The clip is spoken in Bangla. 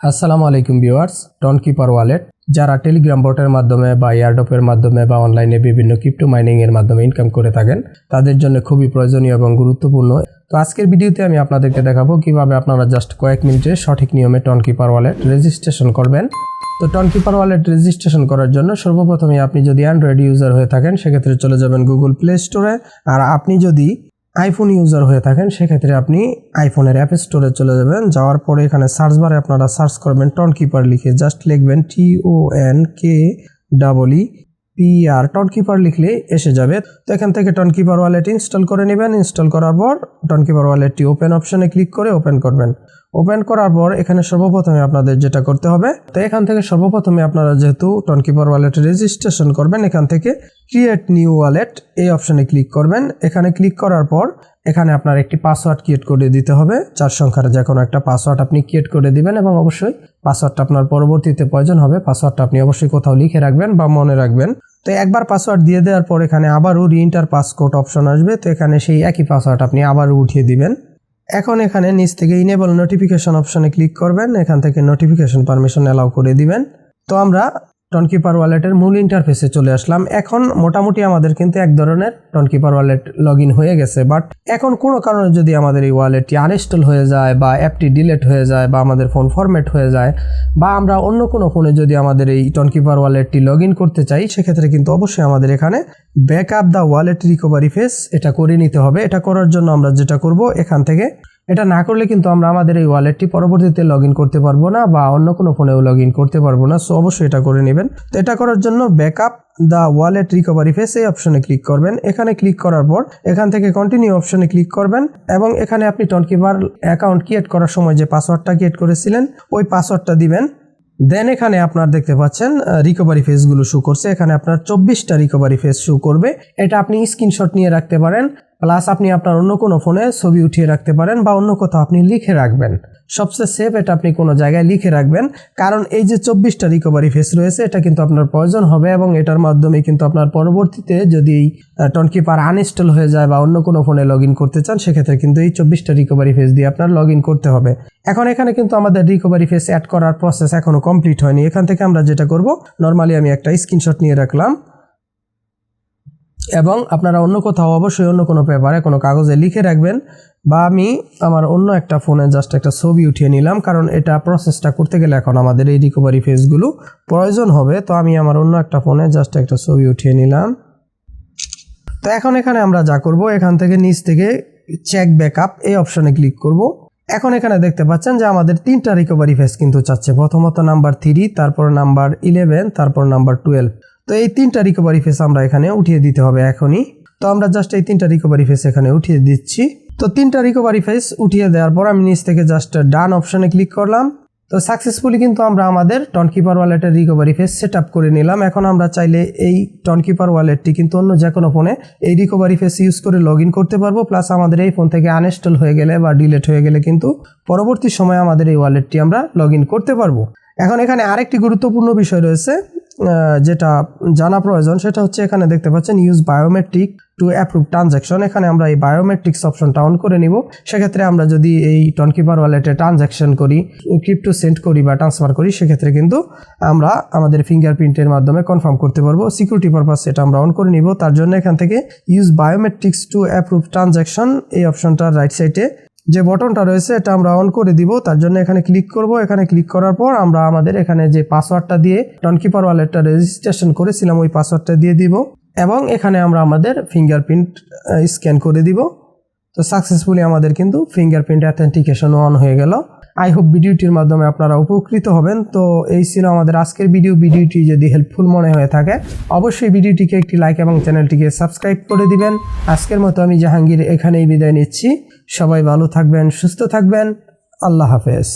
আসসালামু আলাইকুম ভিউয়ার্স, টনকিপার ওয়ালেট যারা টেলিগ্রাম বটের মাধ্যমে বা এয়ারড্রপের মাধ্যমে বা অনলাইনে বিভিন্ন ক্রিপ্টো মাইনিং এর মাধ্যমে ইনকাম করে থাকেন তাদের জন্য খুবই প্রয়োজনীয় এবং গুরুত্বপূর্ণ। তো আজকের ভিডিওতে আমি আপনাদেরকে দেখাবো কিভাবে আপনারা জাস্ট কয়েক মিনিটে সঠিক নিয়মে টনকিপার ওয়ালেট রেজিস্ট্রেশন করবেন। তো টনকিপার ওয়ালেট রেজিস্ট্রেশন করার জন্য সর্বপ্রথমে আপনি যদি অ্যান্ড্রয়েড ইউজার হয়ে থাকেন সেক্ষেত্রে চলে যাবেন গুগল প্লে স্টোরে, আর আপনি যদি আইফোন ইউজার হয়ে থাকেন সেক্ষেত্রে আপনি আইফোনের অ্যাপ স্টোরে চলে যাবেন। যাওয়ার পরে এখানে সার্চ বারে আপনারা সার্চ করবেন টনকিপার লিখে, জাস্ট লিখবেন TONKEPR টনকিপার লিখলে এসে যাবে। তো এখান থেকে টনকিপার ওয়ালেট ইনস্টল করে নেবেন। ইনস্টল করার পর টনকিপার ওয়ালেটটি ওপেন অপশনে ক্লিক করে ওপেন করবেন। ওপেন করার পর এখানে সর্বপ্রথমে আপনাদের যেটা করতে হবে, তো এখান থেকে সর্বপ্রথমে আপনারা যেহেতু টনকিপার ওয়ালেট রেজিস্ট্রেশন করবেন এখান থেকে ক্রিয়েট নিউ ওয়ালেট এই অপশনে ক্লিক করবেন। এখানে ক্লিক করার পর এখানে আপনার একটি পাসওয়ার্ড ক্রিয়েট করে দিতে হবে। 4 সংখ্যার যে কোনো একটা পাসওয়ার্ড আপনি ক্রিয়েট করে দিবেন এবং অবশ্যই পাসওয়ার্ডটা আপনার পরবর্তীতে প্রয়োজন হবে। পাসওয়ার্ডটা আপনি অবশ্যই কোথাও লিখে রাখবেন বা মনে রাখবেন। তো একবার পাসওয়ার্ড দিয়ে দেওয়ার পর এখানে আবারও রিএন্টার পাসকোড অপশন আসবে। তো এখানে সেই একই পাসওয়ার্ড আপনি আবারও উঠিয়ে দিবেন। এখন এখানে নিচ থেকে ইনেবল নোটিফিকেশন অপশনে ক্লিক করবেন। এখান থেকে নোটিফিকেশন পারমিশন অ্যালাউ করে দিবেন। তো আমরা টনকিপার ওয়ালেটের মূল ইন্টারফেসে চলে আসলাম। এখন মোটামুটি আমাদের কিন্তু এক ধরনের টনকিপার ওয়ালেট লগ ইন হয়ে গেছে, বাট এখন কোনো কারণে যদি আমাদের এই ওয়ালেটটি আনইনস্টল হয়ে যায় বা অ্যাপটি ডিলিট হয়ে যায় বা আমাদের ফোন ফরম্যাট হয়ে যায় বা আমরা অন্য কোনো ফোনে যদি আমাদের এই টনকিপার ওয়ালেটটি লগ ইন করতে চাই সেক্ষেত্রে কিন্তু অবশ্যই আমাদের এখানে backup the wallet recovery face এটা করে নিতে হবে। এটা করার জন্য আমরা যেটা করব, এখান থেকে এটা না করলে কিন্তু আমরা আমাদের এই ওয়ালেটটি পরবর্তীতে লগ ইন করতে পারবো না বা অন্য কোনো ফোনেও লগ ইন করতে পারবো না। সো অবশ্যই এটা করে নেবেন। তো এটা করার জন্য backup the wallet recovery face এই অপশনে ক্লিক করবেন। এখানে ক্লিক করার পর এখান থেকে কন্টিনিউ অপশনে ক্লিক করবেন এবং এখানে আপনি টনকিপার অ্যাকাউন্ট ক্রিয়েট করার সময় যে পাসওয়ার্ডটা ক্রিয়েট করেছিলেন ওই পাসওয়ার্ডটা দিবেন। দেন এখানে আপনার দেখতে পাচ্ছেন রিকভারি ফেসগুলো শো করছে। এখানে আপনার 24টা রিকভারি ফেস শো করবে। এটা আপনি স্ক্রিনশট নিয়ে রাখতে পারেন, প্লাস আপনি আপনার অন্য কোনো ফোনে ছবি উঠিয়ে রাখতে পারেন বা অন্য কোথাও আপনি লিখে রাখবেন। সবচেয়ে সেফ এটা আপনি কোনো জায়গায় লিখে রাখবেন, কারণ এই যে 24টা রিকভারি ফেস রয়েছে এটা কিন্তু আপনার প্রয়োজন হবে এবং এটার মাধ্যমে কিন্তু আপনার পরবর্তীতে যদি টনকিপার আনইনস্টল হয়ে যায় বা অন্য কোনো ফোনে লগ ইন করতে চান সেক্ষেত্রে কিন্তু এই 24টা রিকভারি ফেস দিয়ে আপনার লগ ইন করতে হবে। এখন এখানে কিন্তু আমাদের রিকভারি ফেস অ্যাড করার প্রসেস এখনো কমপ্লিট হয়নি। এখান থেকে আমরা যেটা করব, নর্মালি আমি একটা স্ক্রিনশট নিয়ে রাখলাম এবং আপনারা অন্য কোথাও অবশ্যই অন্য কোনো পেপারে কোনো কাগজে লিখে রাখবেন, বা আমি আমার অন্য একটা ফোনে জাস্ট একটা ছবি উঠিয়ে নিলাম, কারণ এটা প্রসেসটা করতে গেলে এখন আমাদের এই রিকভারি ফেসগুলো প্রয়োজন হবে। তো আমি আমার অন্য একটা ফোনে জাস্ট একটা ছবি উঠিয়ে নিলাম। তো এখন এখানে আমরা যা করব, এখান থেকে নিচ থেকে চেক ব্যাকআপ এই অপশনে ক্লিক করব। এখন এখানে দেখতে পাচ্ছেন যে আমাদের 3টা রিকভারি ফেস কিন্তু চাচ্ছে, প্রথমত নাম্বার 3, তারপর নাম্বার 11, তারপর নাম্বার 12। তো এই 3টা রিকভারি ফেস আমরা এখানে উঠিয়ে দিতে হবে এখনই। তো আমরা জাস্ট এই 3টা রিকভারি ফেস এখানে উঠিয়ে দিচ্ছি। তো 3টা রিকভারি ফেস উঠিয়ে দেওয়ার পর আমি নিচ থেকে জাস্ট ডান অপশনে ক্লিক করলাম। তো সাকসেসফুলি কিন্তু আমরা আমাদের টনকিপার ওয়ালেটের রিকভারি ফেস সেট আপ করে নিলাম। এখন আমরা চাইলে এই টনকিপার ওয়ালেটটি কিন্তু অন্য যে কোনো ফোনে এই রিকভারি ফেস ইউজ করে লগ ইন করতে পারবো, প্লাস আমাদের এই ফোন থেকে আনইনস্টল হয়ে গেলে বা ডিলিট হয়ে গেলে কিন্তু পরবর্তী সময়ে আমাদের এই ওয়ালেটটি আমরা লগ ইন করতে পারবো। এখন এখানে আরেকটি গুরুত্বপূর্ণ বিষয় রয়েছে যেটা জানা প্রয়োজন, সেটা হচ্ছে এখানে দেখতে পাচ্ছেন use biometric two approve transaction. এখানে আমরা এই বায়োমেট্রিক্স অপশনটা অন করে নিব। সেক্ষেত্রে আমরা যদি এই টনকিপার ওয়ালেটে ট্রানজ্যাকশন করি, ক্রিপ্টো সেন্ড করি বা ট্রান্সফার করি সেক্ষেত্রে কিন্তু আমরা আমাদের ফিঙ্গারপ্রিন্টের মাধ্যমে কনফার্ম করতে পারবো। সিকিউরিটি পারপাস এটা আমরা অন করে নিব। তার জন্য এখান থেকে use biometrics two approve transaction এই অপশনটার রাইট সাইডে যে বটনটা রয়েছে এটা আমরা অন করে দিব। তার জন্য এখানে ক্লিক করব। এখানে ক্লিক করার পর আমরা আমাদের এখানে যে পাসওয়ার্ডটা দিয়ে টনকিপার ওয়ালেটটা রেজিস্ট্রেশন করেছিলাম ওই পাসওয়ার্ডটা দিয়ে দিব এবং এখানে আমরা আমাদের ফিঙ্গারপ্রিন্ট স্ক্যান করে দিব। তো সাকসেসফুলি আমাদের কিন্তু ফিঙ্গারপ্রিন্ট অথেন্টিকেশন অন হয়ে গেল। আই হোপ ভিডিওটির মাধ্যমে আপনারা উপকৃত হবেন। তো এই ছিল আমাদের আজকের ভিডিওটি যদি হেল্পফুল মনে হয়ে থাকে অবশ্যই ভিডিওটিকে একটি লাইক এবং চ্যানেলটিকে সাবস্ক্রাইব করে দিবেন। আজকের মতো আমি জাহাঙ্গীর এখানেই বিদায় নিচ্ছি। সবাই ভালো থাকবেন, সুস্থ থাকবেন। আল্লাহ হাফেজ।